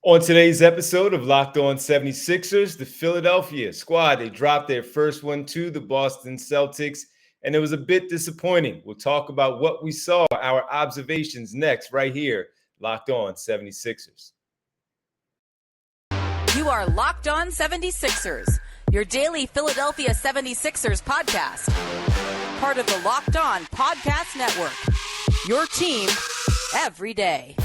On today's episode of Locked On 76ers, the Philadelphia squad, they dropped their first one to the Boston Celtics, and it was a bit disappointing. We'll talk about what we saw, our observations next, right here, Locked On 76ers. You are Locked On 76ers, your daily Philadelphia 76ers podcast. Part of the Locked On Podcast Network, your team every day.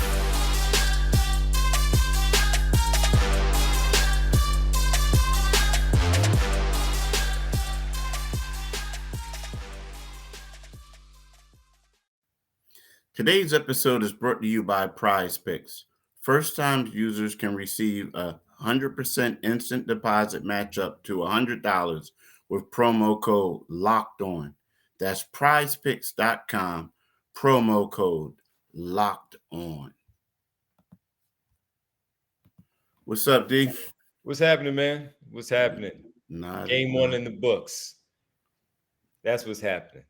Today's episode is brought to you by Prize Picks. First-time users can receive a 100% instant deposit match up to $100 with promo code LOCKEDON. That's prizepicks.com, promo code LOCKEDON. What's up, D? What's happening, man? What's happening? Game one in the books. That's what's happening.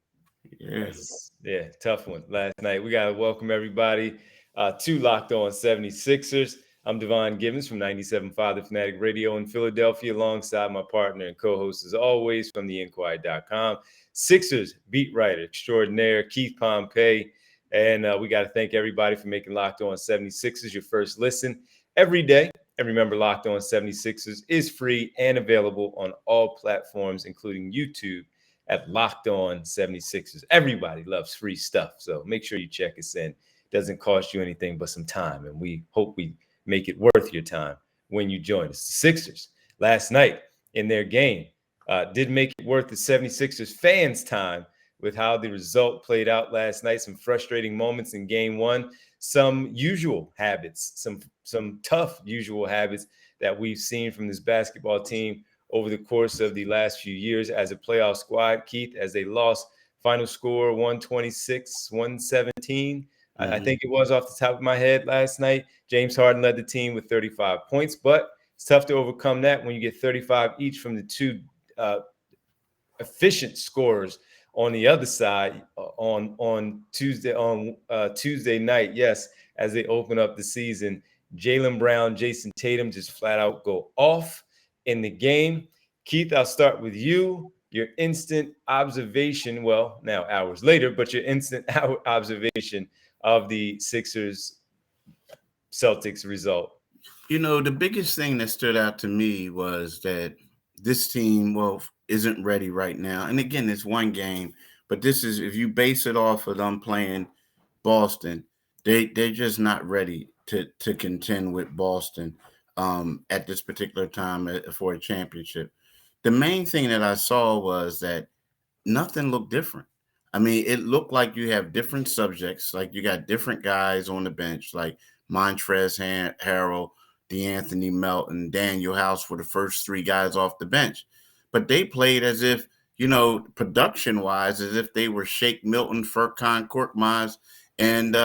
Yes. Yeah, tough one last night. We got to welcome everybody to Locked On 76ers. I'm Devon Gibbons from 97.5 The Fanatic Radio in Philadelphia, alongside my partner and co-host, as always, from theinquirer.com, Sixers beat writer extraordinaire, Keith Pompey. And we got to thank everybody for making Locked On 76ers your first listen every day. And remember, Locked On 76ers is free and available on all platforms, including YouTube, at Locked On 76ers. Everybody loves free stuff, so make sure you check us in. It doesn't cost you anything but some time, and we hope we make it worth your time when you join us. The Sixers, last night in their game, did make it worth the 76ers fans' time with how the result played out last night. Some frustrating moments in game one, some usual habits, some tough usual habits that we've seen from this basketball team over the course of the last few years as a playoff squad, Keith, as they lost. Final score 126-117. I think it was off the top of my head last night. James Harden led the team with 35 points, but it's tough to overcome that when you get 35 each from the two efficient scorers on the other side on Tuesday night. Yes, as they open up the season, Jaylen Brown, Jason Tatum just flat out go off in the game. Keith, I'll start with you. Your instant observation, well, now hours later, but your instant observation of the Sixers Celtics result. You know, the biggest thing that stood out to me was that this team, isn't ready right now. And again, it's one game, but this is, if you base it off of them playing Boston, they're just not ready to contend with Boston at this particular time for a championship. The main thing that I saw was that nothing looked different. I mean, it looked like you have different subjects, like you got different guys on the bench, like Montrezl Harrell, DeAnthony Melton, Daniel House were the first three guys off the bench. But they played as if, production-wise, as if they were Shake Milton, Furkan Korkmaz, and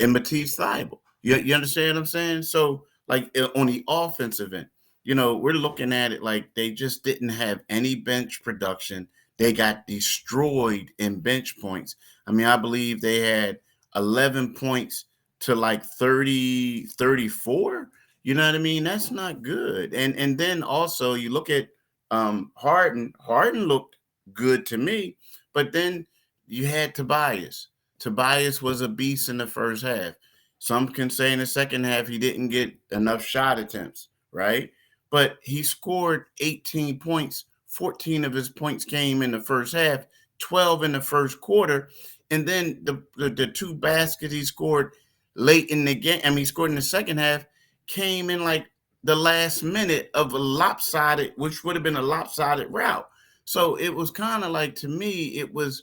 Matisse Thybulle. You understand what I'm saying? So, like, on the offensive end, we're looking at it like they just didn't have any bench production. They got destroyed in bench points. I mean, I believe they had 11 points to like 30, 34. You know what I mean? That's not good. And then also you look at Harden. Harden looked good to me, but then you had Tobias. Tobias was a beast in the first half. Some can say in the second half he didn't get enough shot attempts, right? But he scored 18 points. 14 of his points came in the first half, 12 in the first quarter. And then the two baskets he scored late in the game, he scored in the second half, came in like the last minute of a lopsided, which would have been a lopsided route. So it was kind of like, to me, it was,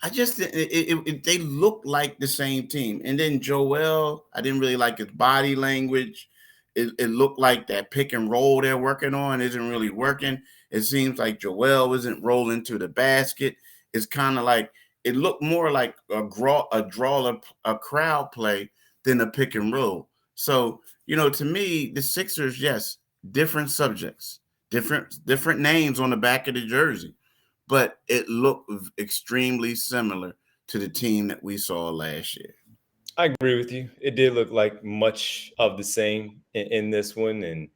they looked like the same team. And then Joel, I didn't really like his body language. It looked like that pick and roll they're working on isn't really working. It seems like Joel isn't rolling to the basket. It's kind of like, it looked more like a crowd play than a pick and roll. So, to me, the Sixers, yes, different subjects, different names on the back of the jersey, but it looked extremely similar to the team that we saw last year. I agree with you. It did look like much of the same in this one, and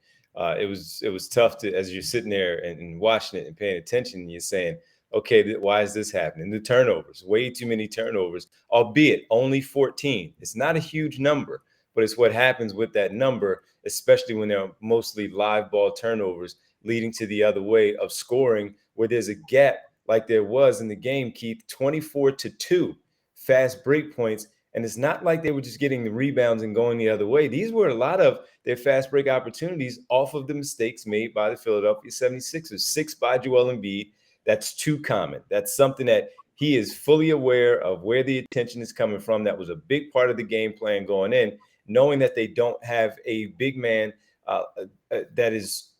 it was tough to, as you're sitting there and watching it and paying attention. You're saying, okay, why is this happening? The turnovers, way too many turnovers, albeit only 14. It's not a huge number, but it's what happens with that number, especially when they're mostly live ball turnovers, leading to the other way of scoring, where there's a gap like there was in the game, Keith, 24-2 fast break points. And it's not like they were just getting the rebounds and going the other way. These were a lot of their fast break opportunities off of the mistakes made by the Philadelphia 76ers. 6 by Joel Embiid. That's too common. That's something that he is fully aware of where the attention is coming from. That was a big part of the game plan going in, knowing that they don't have a big man that is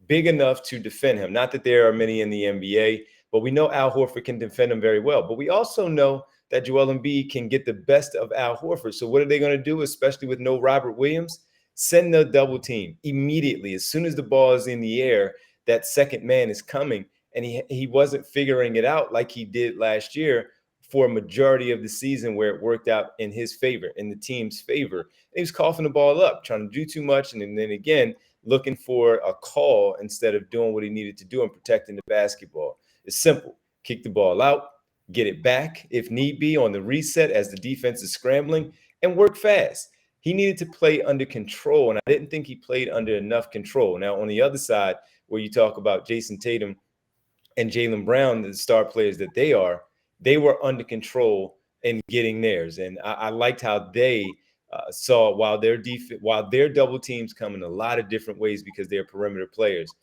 big enough to defend him. Not that there are many in the NBA, but we know Al Horford can defend him very well. But we also know that Joel Embiid can get the best of Al Horford. So what are they going to do, especially with no Robert Williams? Send the double team immediately. As soon as the ball is in the air, that second man is coming. And he wasn't figuring it out like he did last year for a majority of the season, where it worked out in his favor, in the team's favor. And he was coughing the ball up, trying to do too much. And then again, looking for a call instead of doing what he needed to do and protecting the basketball. It's simple. Kick the ball out, get it back if need be on the reset as the defense is scrambling, and work fast. He needed to play under control, and I didn't think he played under enough control. Now, on the other side, where you talk about Jason Tatum and Jaylen Brown, the star players that they were under control in getting theirs. And I liked how they saw, while their double teams come in a lot of different ways because they're perimeter players,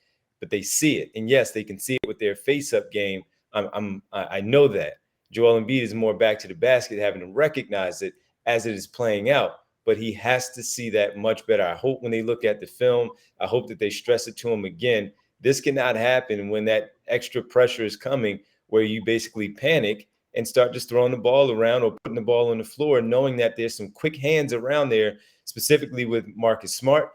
but they see it. And yes, they can see it with their face-up game. I know that Joel Embiid is more back to the basket, having to recognize it as it is playing out, but he has to see that much better. I hope when they look at the film, I hope that they stress it to him again. This cannot happen when that extra pressure is coming, where you basically panic and start just throwing the ball around or putting the ball on the floor, knowing that there's some quick hands around there, specifically with Marcus Smart.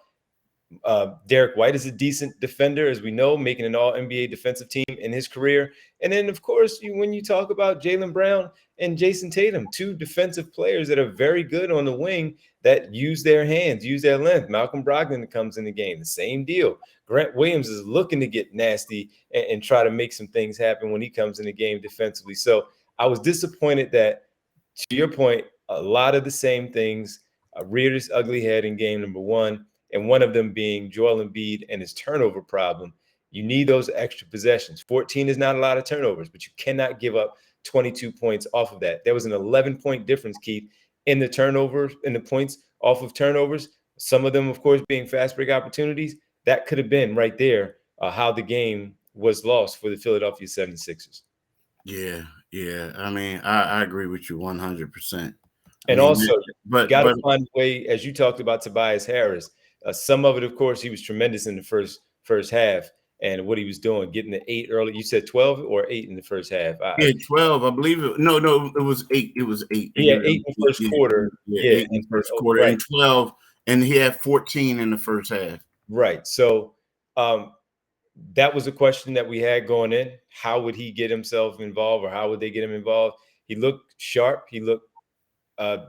Derek White is a decent defender, as we know, making an all-NBA defensive team in his career. And then, of course, when you talk about Jaylen Brown and Jason Tatum, 2 defensive players that are very good on the wing, that use their hands, use their length. Malcolm Brogdon comes in the game, the same deal. Grant Williams is looking to get nasty and try to make some things happen when he comes in the game defensively. So I was disappointed that, to your point, a lot of the same things reared its ugly head in game number 1. And one of them being Joel Embiid and his turnover problem. You need those extra possessions. 14 is not a lot of turnovers, but you cannot give up 22 points off of that. There was an 11-point difference, Keith, in the turnovers, in the points off of turnovers. Some of them, of course, being fast break opportunities. That could have been right there how the game was lost for the Philadelphia 76ers. Yeah. I mean, I agree with you 100%. And also, you got to find a way, as you talked about Tobias Harris. Some of it, of course, he was tremendous in the first half, and what he was doing, getting the 8 early. You said 12 or 8 in the first half? Yeah, 12, I believe it. No, it was 8. It was 8. Yeah, 8 in the first quarter. Yeah, 8 in the first quarter, right. And 12, and he had 14 in the first half. Right. So that was a question that we had going in. How would he get himself involved, or how would they get him involved? He looked sharp. He looked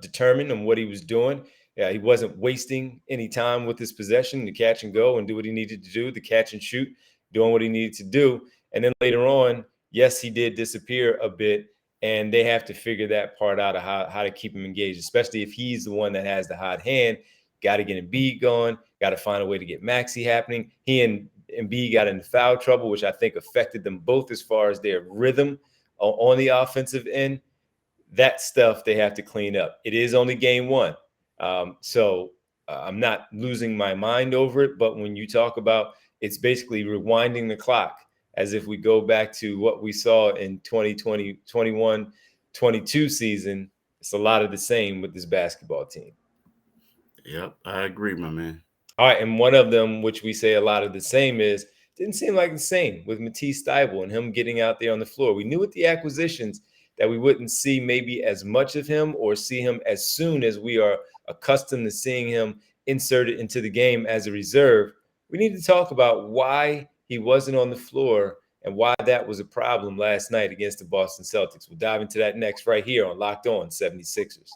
determined on what he was doing. Yeah, he wasn't wasting any time with his possession to catch and go and do what he needed to do, to catch and shoot, doing what he needed to do. And then later on, yes, he did disappear a bit, and they have to figure that part out of how to keep him engaged, especially if he's the one that has the hot hand. Got to get Embiid going, got to find a way to get Maxey happening. He and Embiid got into foul trouble, which I think affected them both as far as their rhythm on the offensive end. That stuff they have to clean up. It is only game 1. So I'm not losing my mind over it, but when you talk about, it's basically rewinding the clock, as if we go back to what we saw in 2020, 21, 22 season. It's a lot of the same with this basketball team. Yep, I agree, my man. All right, and one of them, which we say a lot of the same, didn't seem like the same with Matisse Thybulle and him getting out there on the floor. We knew with the acquisitions that we wouldn't see maybe as much of him, or see him as soon as we are accustomed to seeing him inserted into the game as a reserve. We need to talk about why he wasn't on the floor and why that was a problem last night against the Boston Celtics. We'll dive into that next right here on Locked On 76ers.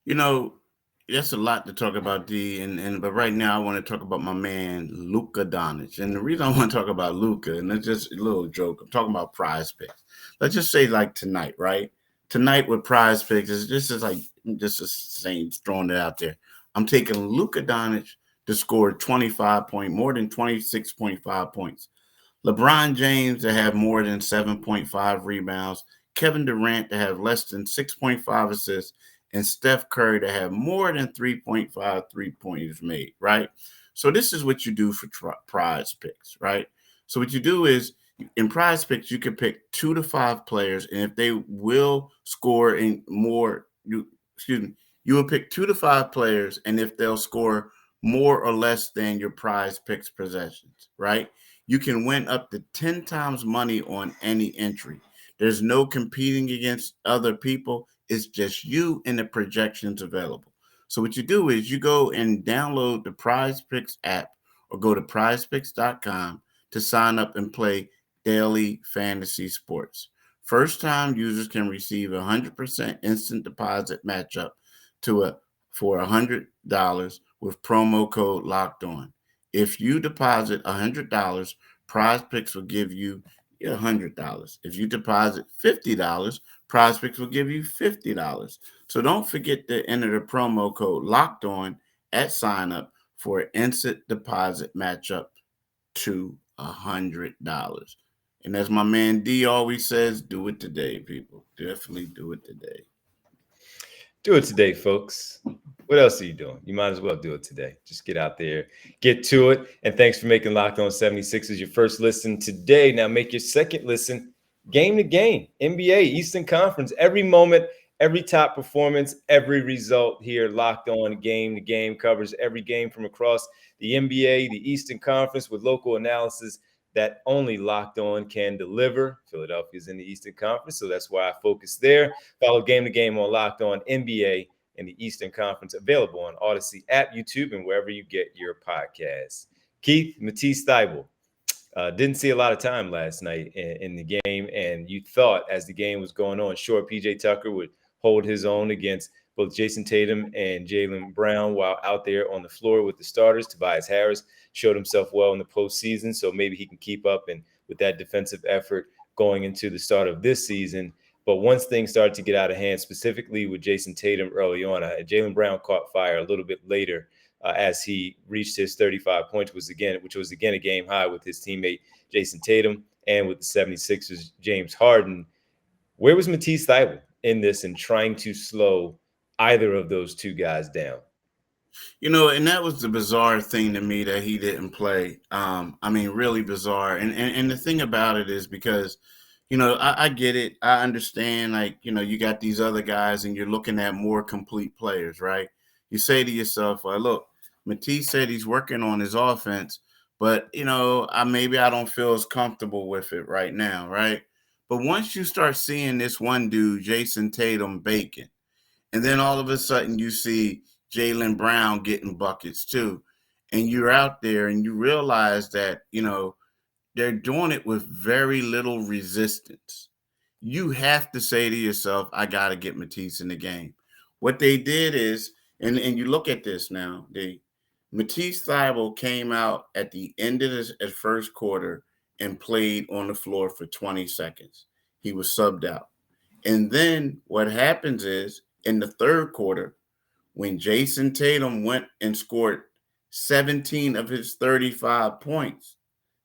That's a lot to talk about, D. But right now I want to talk about my man Luka Doncic. And the reason I want to talk about Luka, and it's just a little joke, I'm talking about Prize Picks. Let's just say like tonight, right? Tonight with Prize Picks is just a saying, throwing it out there. I'm taking Luka Doncic to score more than 26.5 points. LeBron James to have more than 7.5 rebounds, Kevin Durant to have less than 6.5 assists, and Steph Curry to have more than 3.5 3-pointers made, right? So this is what you do for Prize Picks, right? So what you do is in Prize Picks, you can pick 2 to 5 players, and if they will score in more, you will pick 2 to 5 players, and if they'll score more or less than your Prize Picks possessions, right? You can win up to 10 times money on any entry. There's no competing against other people. It's just you and the projections available. So what you do is you go and download the Prize Picks app or go to prizepicks.com to sign up and play daily fantasy sports. First-time users can receive a 100% instant deposit matchup for $100 with promo code Locked On. If you deposit $100, Prize Picks will give you $100. If you deposit $50, Prize Picks will give you $50. So don't forget to enter the promo code Locked On at sign up for an instant deposit matchup to $100. And as my man D always says, do it today, people. Definitely do it today. Do it today, folks. What else are you doing? You might as well do it today. Just get out there, get to it. And thanks for making Locked On 76ers your first listen today. Now make your second listen game to game, NBA, Eastern Conference, every moment, every top performance, every result here. Locked On game to game covers every game from across the NBA, the Eastern Conference with local analysis that only Locked On can deliver. Philadelphia's in the Eastern Conference, so that's why I focus there. Follow Game to Game on Locked On NBA in the Eastern Conference, available on Odyssey app, YouTube, and wherever you get your podcasts. Keith, Matisse Thybulle, didn't see a lot of time last night in the game, and you thought as the game was going on, sure, PJ Tucker would hold his own against both Jason Tatum and Jaylen Brown while out there on the floor with the starters. Tobias Harris showed himself well in the postseason, so maybe he can keep up and with that defensive effort going into the start of this season. But once things started to get out of hand, specifically with Jason Tatum early on, Jaylen Brown caught fire a little bit later as he reached his 35 points, which was again a game high with his teammate Jason Tatum and with the 76ers, James Harden. Where was Matisse Thybulle in this and trying to slow either of those two guys down? And that was the bizarre thing to me that he didn't play. Really bizarre. And the thing about it is because, I get it. I understand, you got these other guys and you're looking at more complete players, right? You say to yourself, well, look, Matisse said he's working on his offense, but, maybe I don't feel as comfortable with it right now, right? But once you start seeing this one dude, Jason Tatum, baking, and then all of a sudden you see Jaylen Brown getting buckets too, and you're out there and you realize that, they're doing it with very little resistance. You have to say to yourself, I got to get Matisse in the game. What they did is, and you look at this now, Matisse Thybulle came out at the end of the first quarter and played on the floor for 20 seconds. He was subbed out. And then what happens is in the third quarter, when Jason Tatum went and scored 17 of his 35 points,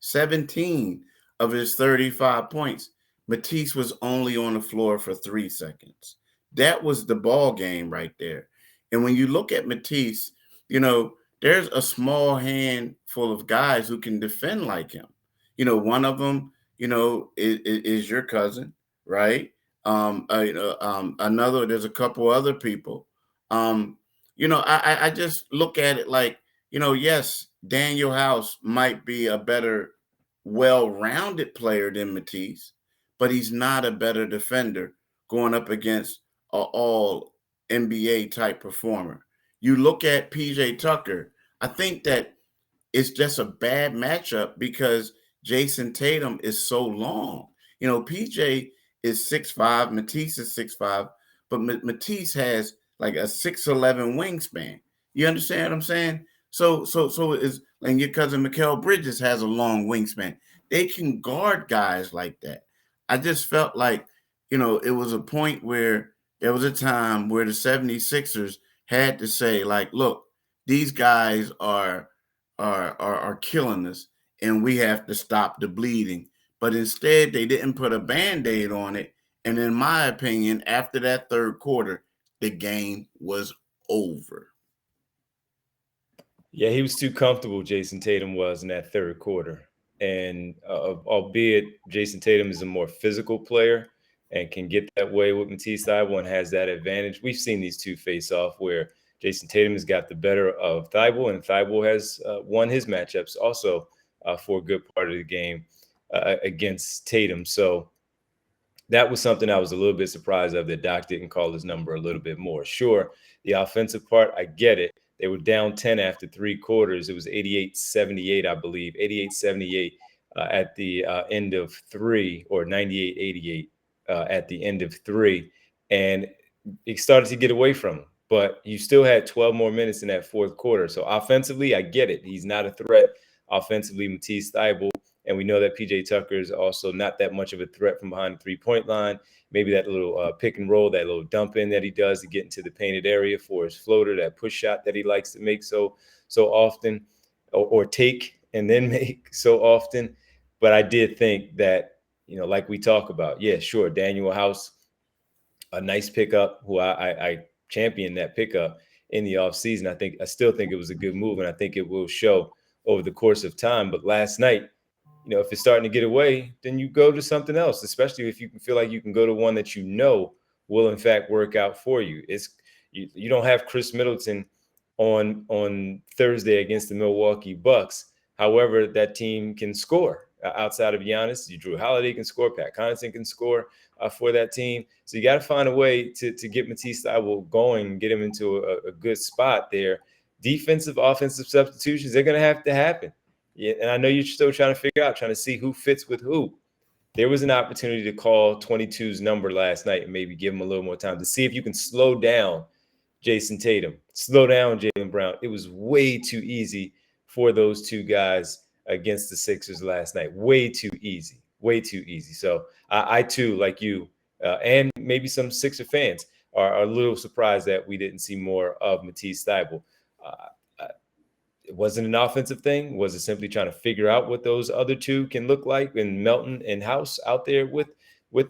17 of his 35 points, Matisse was only on the floor for 3 seconds. That was the ball game right there. And when you look at Matisse, there's a small handful of guys who can defend like him. One of them, is your cousin, right? Another, there's a couple other people. I just look at it like, yes, Daniel House might be a better, well-rounded player than Matisse, but he's not a better defender going up against an all NBA type performer. You look at PJ Tucker, I think that it's just a bad matchup because Jason Tatum is so long. PJ is 6'5", Matisse is 6'5", but Matisse has like a 6'11" wingspan. You understand what I'm saying? So is, and your cousin Mikal Bridges has a long wingspan. They can guard guys like that. I just felt like, it was a point where there was a time where the 76ers had to say, like, look, these guys are killing us, and we have to stop the bleeding. But instead, they didn't put a band-aid on it. And in my opinion, after that third quarter, the game was over. Yeah, he was too comfortable, Jason Tatum was in that third quarter. And albeit Jason Tatum is a more physical player and can get that way with Matisse Thybulle and has that advantage. We've seen these two face off where Jason Tatum has got the better of Thybulle, and Thybulle has won his matchups also for a good part of the game against Tatum. So that was something I was a little bit surprised of, that Doc didn't call his number a little bit more. Sure, the offensive part, I get it. They were down 10 after three quarters. It was 88-78, I believe, 88-78 at the end of three, or 98-88 at the end of three. And it started to get away from him. But you still had 12 more minutes in that fourth quarter. So offensively, I get it. He's not a threat offensively, Matisse Thybulle. And we know that PJ Tucker is also not that much of a threat from behind the three-point line. Maybe that little pick and roll, that little dump in that he does to get into the painted area for his floater, that push shot that he likes to make so often, or take and then make so often. But I did think that, like we talk about, yeah, sure, Daniel House, a nice pickup, who I championed that pickup in the offseason. I still think it was a good move, and I think it will show over the course of time. But last night, if it's starting to get away, then you go to something else, especially if you can feel like you can go to one that will in fact work out for you. You don't have Chris Middleton on Thursday against the Milwaukee Bucks. However, that team can score outside of Giannis. Drew Holiday can score. Pat Connaughton can score for that team. So you got to find a way to get Matisse Thybulle going, get him into a good spot there. Defensive, offensive substitutions, they're going to have to happen. Yeah, and I know you're still trying to see who fits with who. There was an opportunity to call 22's number last night and maybe give him a little more time to see if you can slow down Jason Tatum, slow down Jaylen Brown. It was way too easy for those two guys against the Sixers last night. Way too easy. So I too, like you, and maybe some Sixer fans, are a little surprised that we didn't see more of Matisse Thybulle. It wasn't an offensive thing. Was it simply trying to figure out what those other two can look like, in Melton and House out there with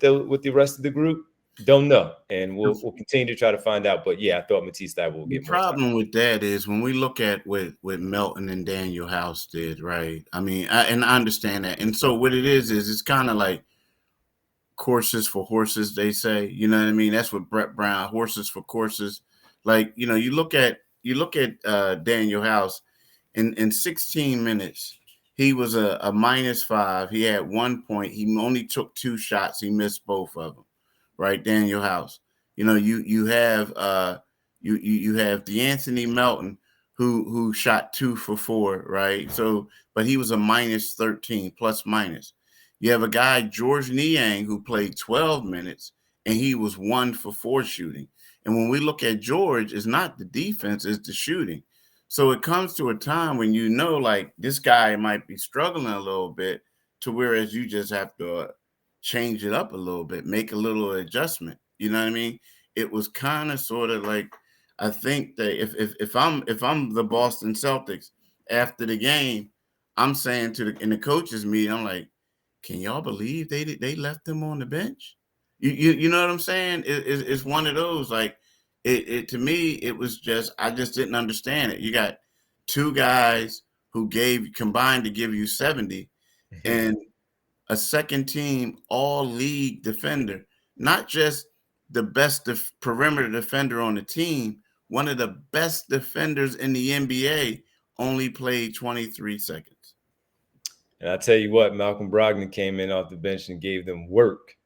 the rest of the group? Don't know, and we'll continue to try to find out. But yeah, I thought Matisse Thybulle will get more time. The problem with that is, when we look at what Melton and Daniel House did, right? I mean, I understand that, and so what it is it's kind of like courses for horses, they say. You know what I mean? That's what Brett Brown, horses for courses. Like, you look at Daniel House. In 16 minutes, he was a -5. He had 1 point. He only took 2 shots. He missed both of them. Right, Daniel House. You have you have DeAnthony Melton, who shot 2 for 4. Right, so but he was a -13 plus minus. You have a guy, George Niang, who played 12 minutes and he was 1 for 4 shooting. And when we look at George, it's not the defense, it's the shooting. So it comes to a time when like, this guy might be struggling a little bit, to whereas you just have to change it up a little bit, make a little adjustment. You know what I mean? It was kind of sort of like, I think that if I'm the Boston Celtics after the game, I'm saying in the coaches meeting, I'm like, can y'all believe they left him on the bench? You know what I'm saying? It's one of those, like, it to me, it was just, I just didn't understand it. You got 2 guys who combined to give you 70, and a second team all league defender, not just the best perimeter defender on the team, one of the best defenders in the NBA, only played 23 seconds. And I tell you what, Malcolm Brogdon came in off the bench and gave them work.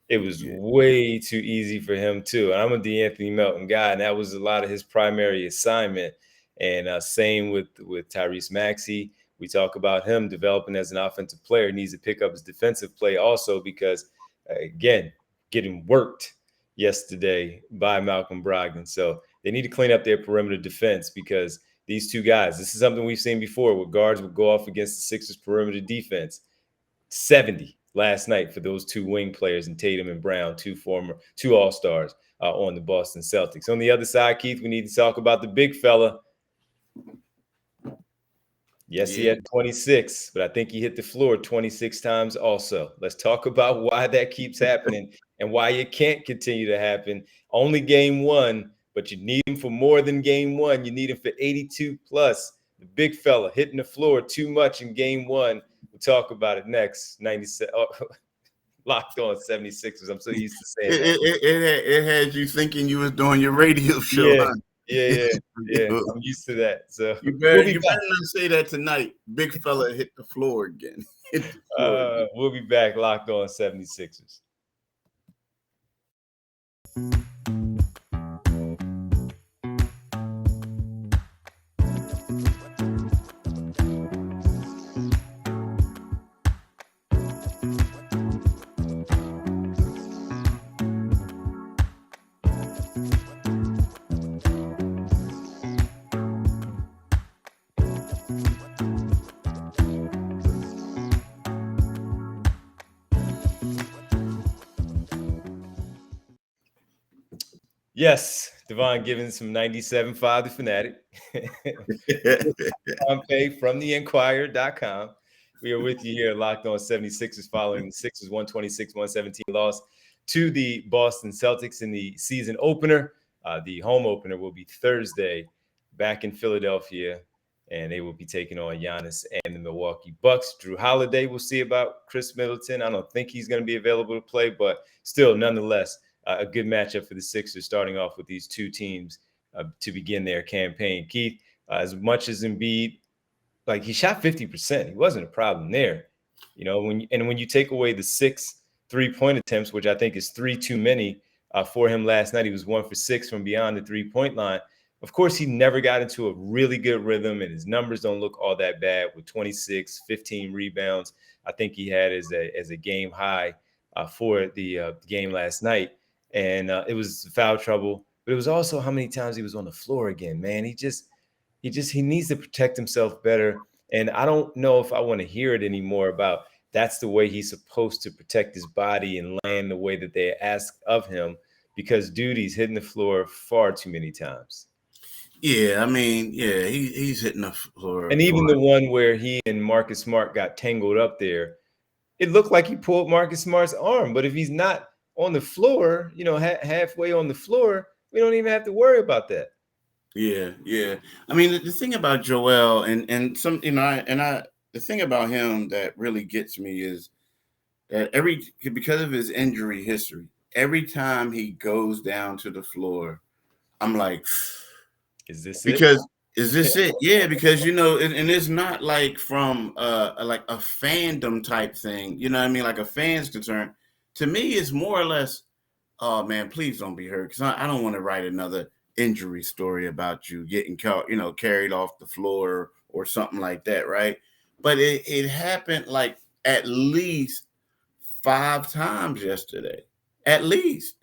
It was way too easy for him too. And I'm a DeAnthony Melton guy, and that was a lot of his primary assignment. And same with Tyrese Maxey. We talk about him developing as an offensive player. He needs to pick up his defensive play also, because, again, getting worked. yesterday by Malcolm Brogdon. So they need to clean up their perimeter defense because these two guys, this is something we've seen before where guards would go off against the Sixers perimeter defense. 70 last night for those two wing players and Tatum and Brown, two All-Stars on the Boston Celtics. On the other side, Keith, we need to talk about the big fella. Yes, he had 26, but I think he hit the floor 26 times also. Let's talk about why that keeps happening and why it can't continue to happen. Only game one, but you need him for more than game one. You need him for 82 plus. The big fella hitting the floor too much in game one. We'll talk about it next. 97 Locked On 76ers. I'm so used to saying that. It had you thinking you was doing your radio show. Yeah. Huh? Yeah. I'm used to that. So you better not say that tonight. Big fella hit the floor again. We'll be back. Locked On 76ers. Yes, Devon giving some 97.5 The Fanatic. Pompey from theenquirer.com. We are with you here Locked On 76ers following the Sixers 126-117 loss to the Boston Celtics in the season opener. The home opener will be Thursday back in Philadelphia, and they will be taking on Giannis and the Milwaukee Bucks. Drew Holiday, we'll see about Chris Middleton. I don't think he's going to be available to play, but still, nonetheless, a good matchup for the Sixers, starting off with these two teams to begin their campaign. Keith, as much as Embiid, like he shot 50%, he wasn't a problem there. You know, when you take away the 6 3-point attempts, which I think is 3 too many for him last night, he was 1 for 6 from beyond the 3-point line. Of course, he never got into a really good rhythm, and his numbers don't look all that bad with 26, 15 rebounds. I think he had as a game high for the game last night. And it was foul trouble, but it was also how many times he was on the floor again, man. He needs to protect himself better. And I don't know if I want to hear it anymore about that's the way he's supposed to protect his body and land the way that they ask of him, because dude, he's hitting the floor far too many times. Yeah, I mean, yeah, he's hitting the floor. And even the one where he and Marcus Smart got tangled up there, it looked like he pulled Marcus Smart's arm. But if he's not on the floor, you know, halfway on the floor, we don't even have to worry about that. Yeah. I mean, the thing about Joel and some, you know, the thing about him that really gets me is that because of his injury history, every time he goes down to the floor, I'm like, is this it? Yeah, because, you know, and it's not like from like a fandom type thing, you know what I mean? Like a fan's concern. To me, it's more or less, oh, man, please don't be hurt, because I don't want to write another injury story about you getting carried off the floor or something like that, right? But it happened like at least 5 times yesterday, at least,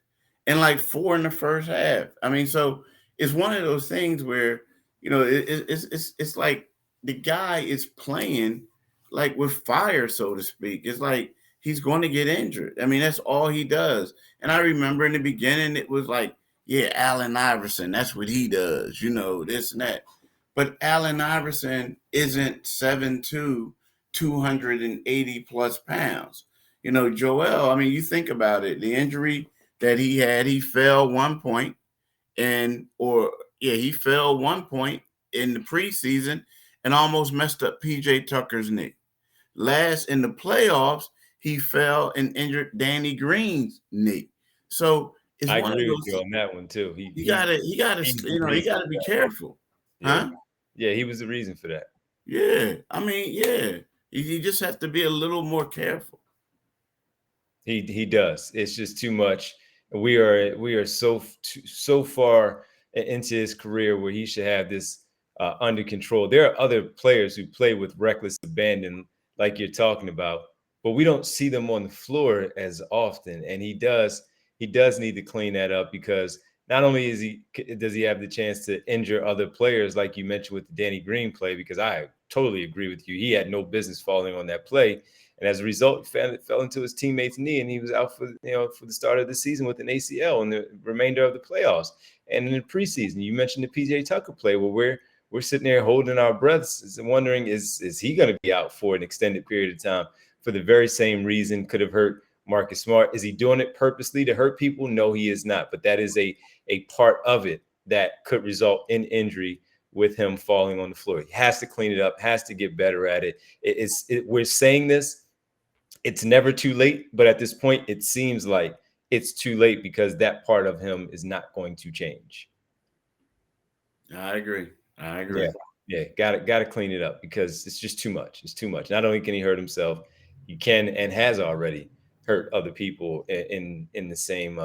and like 4 in the first half. I mean, so it's one of those things where, you know, it's like the guy is playing like with fire, so to speak. It's like he's going to get injured. I mean, that's all he does. And I remember in the beginning, it was like, yeah, Allen Iverson, that's what he does, you know, this and that. But Allen Iverson isn't 7'2", 280 plus pounds. You know, Joel, I mean, you think about it, the injury that he had, he fell one point he fell one point in the preseason and almost messed up PJ Tucker's knee. Last in the playoffs, he fell and injured Danny Green's knee. So it's I one agree of those with you on that one too. He gotta be careful. Yeah. Huh? Yeah, he was the reason for that. Yeah. I mean, yeah. You just have to be a little more careful. He does. It's just too much. We are so far into his career where he should have this under control. There are other players who play with reckless abandon, like you're talking about, but we don't see them on the floor as often. And he does he does need to clean that up, because not only does he have the chance to injure other players, like you mentioned with the Danny Green play, because I totally agree with you. He had no business falling on that play. And as a result, fell into his teammate's knee, and he was out for the start of the season with an ACL and the remainder of the playoffs. And in the preseason, you mentioned the PJ Tucker play, where we're sitting there holding our breaths and wondering, is he going to be out for an extended period of time for the very same reason? Could have hurt Marcus Smart. Is he doing it purposely to hurt people? No, he is not. But that is a part of it that could result in injury with him falling on the floor. He has to clean it up, has to get better at it. We're saying this, it's never too late, but at this point, it seems like it's too late, because that part of him is not going to change. I agree. Yeah, got to clean it up, because it's just too much. It's too much. Not only can he hurt himself, he can and has already hurt other people in the same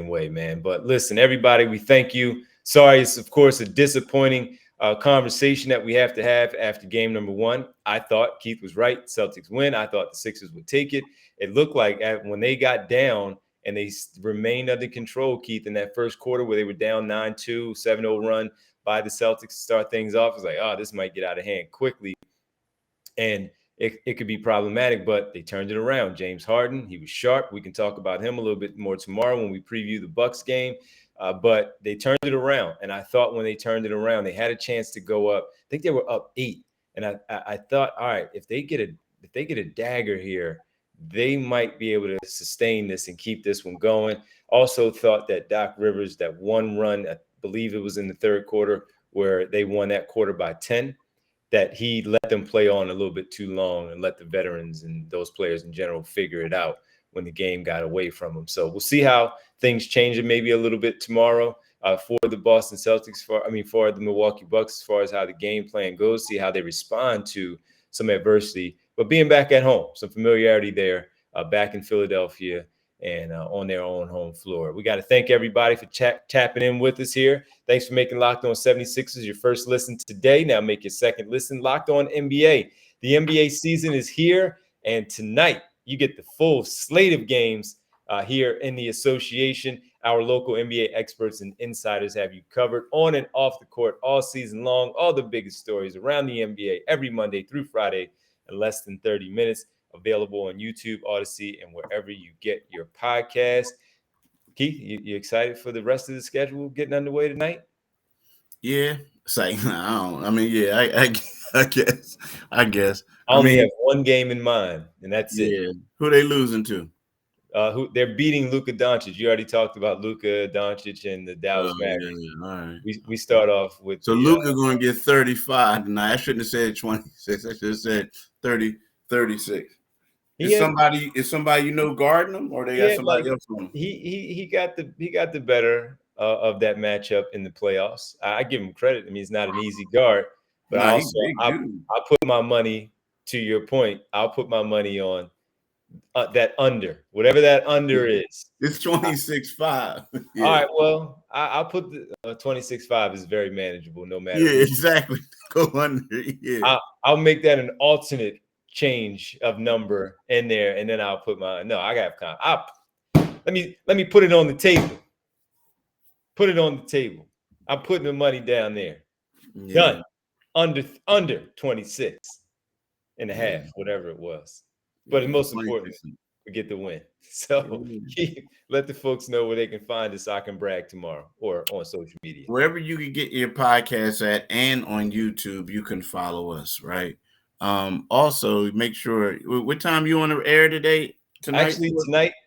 way, man. But listen, everybody, we thank you. Sorry, it's of course a disappointing conversation that we have to have after game number 1. I thought Keith was right. Celtics win. I thought the Sixers would take it. It looked like when they got down and they remained under control, Keith, in that first quarter where they were down 9-2, 7-0 run by the Celtics to start things off. It was like, oh, this might get out of hand quickly. And it could be problematic, but they turned it around. James Harden, he was sharp. We can talk about him a little bit more tomorrow when we preview the Bucks game. But they turned it around. And I thought when they turned it around, they had a chance to go up. I think they were up 8. And I thought, all right, if they get a dagger here, they might be able to sustain this and keep this one going. Also thought that Doc Rivers, that one run, I believe it was in the third quarter, where they won that quarter by 10, that he let them play on a little bit too long and let the veterans and those players in general figure it out when the game got away from them. So we'll see how things change maybe a little bit tomorrow for the Boston Celtics, for the Milwaukee Bucks, as far as how the game plan goes, see how they respond to some adversity. But being back at home, some familiarity there, back in Philadelphia and on their own home floor. We got to thank everybody for tapping in with us here. Thanks for making Locked On 76ers your first listen today. Now make your second listen. Locked On NBA. The NBA season is here, and tonight you get the full slate of games here in the association. Our local NBA experts and insiders have you covered on and off the court all season long. All the biggest stories around the NBA every Monday through Friday in less than 30 minutes. Available on YouTube, Odyssey, and wherever you get your podcast. Keith, you excited for the rest of the schedule getting underway tonight? Yeah, it's like I guess. I only have one game in mind, and that's it. Yeah, who they losing to? Who they're beating Luka Doncic. You already talked about Luka Doncic and the Dallas Mavericks. Yeah, all right. We start off with Luka going to get 35 tonight. I shouldn't have said 26. I should have said 30, 36. Is somebody guarding them, or they got somebody else on them? He got the better of that matchup in the playoffs. I give him credit. I mean, he's not an easy guard, but I put my money, to your point, I'll put my money on that under, whatever that under is. It's 26-5. Yeah. All right, well, I'll put the 26-5 is very manageable, no matter. Yeah, exactly. Go under. Yeah, I'll make that an alternate change of number in there, and then I'll put I got let me put it on the table. Put it on the table. I'm putting the money down there. Yeah. Done. Under 26 and a half, whatever it was. But most importantly, we get the win. So let the folks know where they can find us so I can brag tomorrow, or on social media. Wherever you can get your podcast at, and on YouTube, you can follow us, right? Also, make sure, what time you on the air tonight? Actually,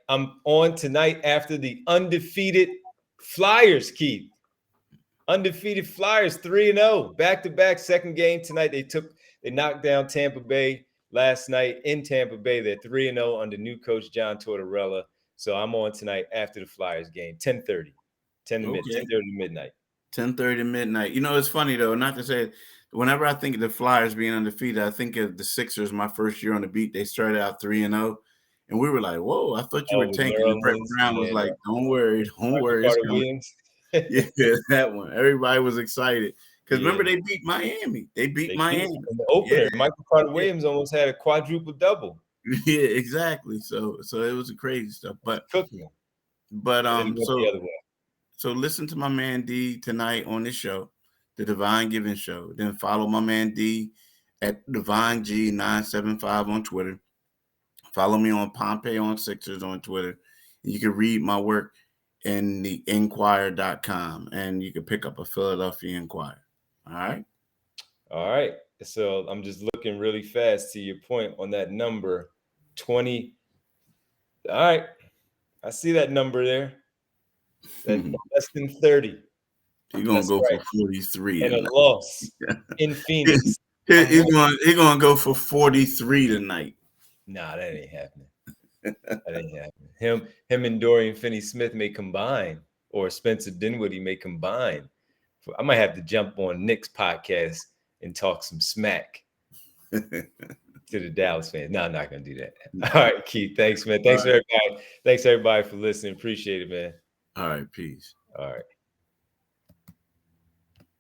I'm on tonight after the undefeated Flyers, Keith. Undefeated Flyers, 3-0, back-to-back, second game tonight. They knocked down Tampa Bay last night in Tampa Bay. They're 3-0 under new coach John Tortorella. So I'm on tonight after the Flyers game, 10:30, 10:30 to midnight. 10:30 to midnight. It's funny, though, not to say, whenever I think of the Flyers being undefeated, I think of the Sixers. My first year on the beat, they started out 3-0, and we were like, "Whoa, I thought you were tanking." And Brett Brown was like, "Don't worry, Yeah, that one. Everybody was excited because remember they beat Miami. They beat Miami in the opener. Yeah. Michael Carter Williams almost had a quadruple double. Yeah, exactly. So it was a crazy stuff. But Cooking them. but And then it went the other way. so listen to my man D tonight on this show, the Divine Giving Show. Then follow my man D at Divine G975 on Twitter. Follow me on Pompey on Sixers on Twitter. You can read my work in the Inquirer.com, and you can pick up a Philadelphia Inquirer. All right. All right. So I'm just looking really fast to your point on that number 20. All right. I see that number there. That less than 30. He's gonna That's go right. for 43 And a tonight. loss in Phoenix. He's gonna go for 43 tonight. Nah, that ain't happening. That ain't happening. Him and Dorian Finney-Smith may combine, or Spencer Dinwiddie may combine. I might have to jump on Nick's podcast and talk some smack to the Dallas fans. No, I'm not gonna do that. All right, Keith. Thanks, man. Thanks for everybody. Thanks everybody for listening. Appreciate it, man. All right, peace. All right.